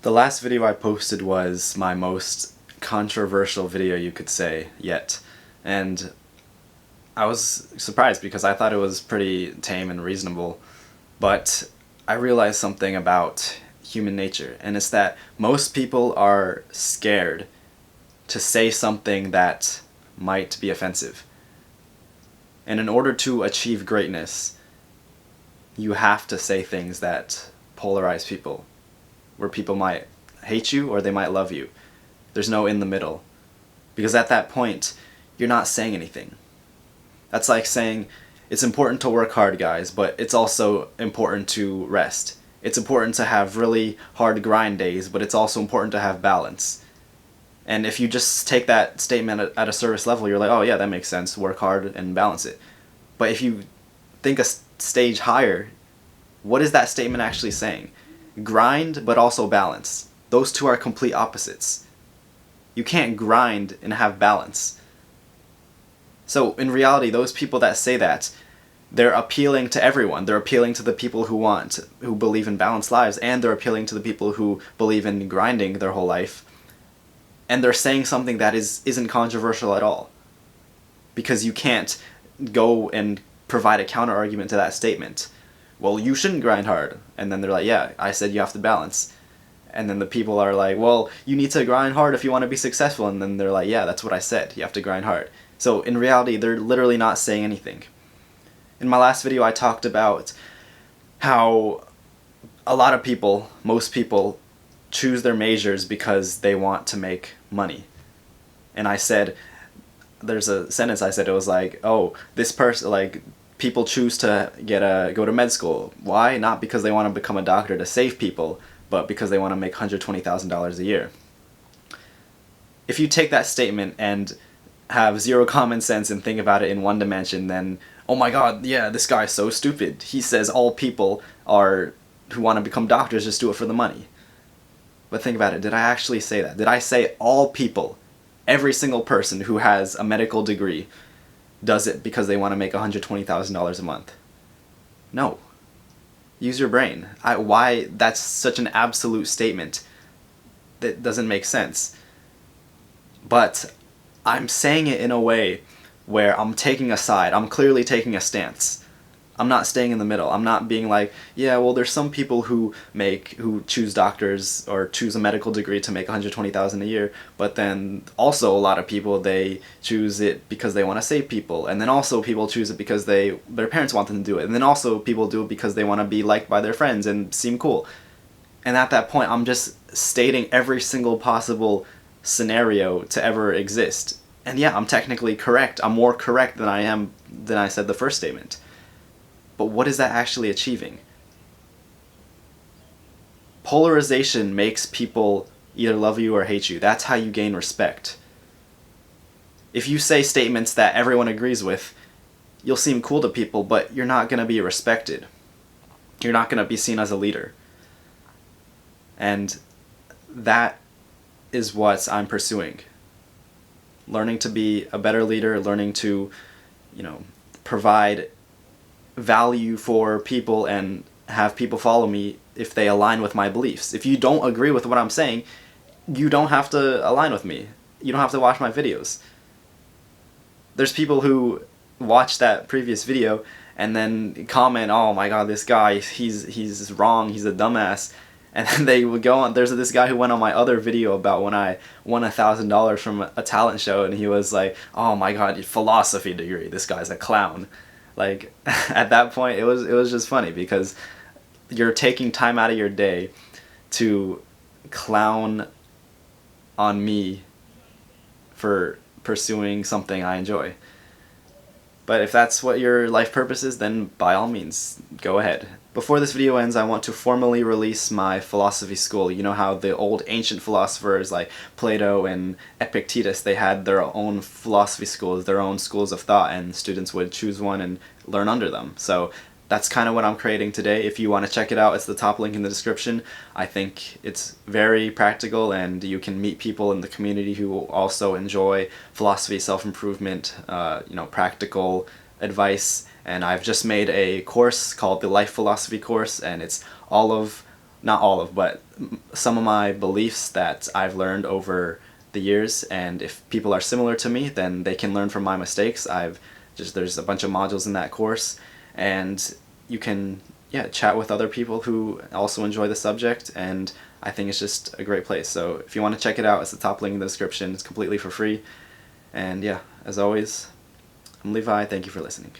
The last video I posted was my most controversial video, you could say, yet. And I was surprised because I thought it was pretty tame and reasonable. But I realized something about human nature, and it's that most people are scared to say something that might be offensive. And in order to achieve greatness, you have to say things that polarize people, where people might hate you or they might love you. There's no in the middle. Because at that point, you're not saying anything. That's like saying, it's important to work hard, guys, but it's also important to rest. It's important to have really hard grind days, but it's also important to have balance. And if you just take that statement at a surface level, you're like, oh yeah, that makes sense, work hard and balance it. But if you think a stage higher, what is that statement actually saying? Grind, but also balance. Those two are complete opposites. You can't grind and have balance. So in reality, those people that say that, they're appealing to everyone. They're appealing to the people who believe in balanced lives, and they're appealing to the people who believe in grinding their whole life. And they're saying something that isn't controversial at all. Because you can't go and provide a counter argument to that statement. Well, you shouldn't grind hard. And then they're like, yeah, I said you have to balance. And then the people are like, well, you need to grind hard if you want to be successful. And then they're like, yeah, that's what I said. You have to grind hard. So in reality, they're literally not saying anything. In my last video, I talked about how a lot of people, most people, choose their majors because they want to make money. And I said, there's a sentence I said, it was like, oh, this person, like, people choose to go to med school. Why? Not because they want to become a doctor to save people, but because they want to make $120,000 a year. If you take that statement and have zero common sense and think about it in one dimension, then, oh my god, yeah, this guy's so stupid. He says all people who want to become doctors just do it for the money. But think about it, did I actually say that? Did I say all people, every single person who has a medical degree, does it because they want to make $120,000 a month? No. Use your brain. Why that's such an absolute statement that doesn't make sense. But I'm saying it in a way where I'm taking a side. I'm clearly taking a stance. I'm not staying in the middle. I'm not being like, yeah, well, there's some people who choose doctors or choose a medical degree to make $120,000 a year, but then also a lot of people, they choose it because they want to save people, and then also people choose it because their parents want them to do it, and then also people do it because they want to be liked by their friends and seem cool. And at that point, I'm just stating every single possible scenario to ever exist. And yeah, I'm technically correct. I'm more correct than I said the first statement. But what is that actually achieving? Polarization makes people either love you or hate you. That's how you gain respect. If you say statements that everyone agrees with, you'll seem cool to people, but you're not going to be respected. You're not going to be seen as a leader. And that is what I'm pursuing. Learning to be a better leader, learning to, provide value for people and have people follow me if they align with my beliefs. If you don't agree with what I'm saying, you don't have to align with me. You don't have to watch my videos. There's people who watch that previous video and then comment, oh my god, this guy, he's wrong, he's a dumbass. And then they would go on, there's this guy who went on my other video about when I won $1,000 from a talent show, and he was like, oh my god, philosophy degree, this guy's a clown. Like, at that point, it was just funny, because you're taking time out of your day to clown on me for pursuing something I enjoy. But if that's what your life purpose is, then by all means, go ahead. Before this video ends, I want to formally release my philosophy school. You know how the old ancient philosophers like Plato and Epictetus, they had their own philosophy schools, their own schools of thought, and students would choose one and learn under them. So that's kind of what I'm creating today. If you want to check it out, it's the top link in the description. I think it's very practical, and you can meet people in the community who also enjoy philosophy, self-improvement, practical advice, and I've just made a course called the Life Philosophy course, and it's all of, not all of, but some of my beliefs that I've learned over the years, and if people are similar to me, then they can learn from my mistakes. There's a bunch of modules in that course, and you can, yeah, chat with other people who also enjoy the subject, and I think it's just a great place. So if you want to check it out, it's the top link in the description. It's completely for free. And yeah, as always, I'm Levi. Thank you for listening.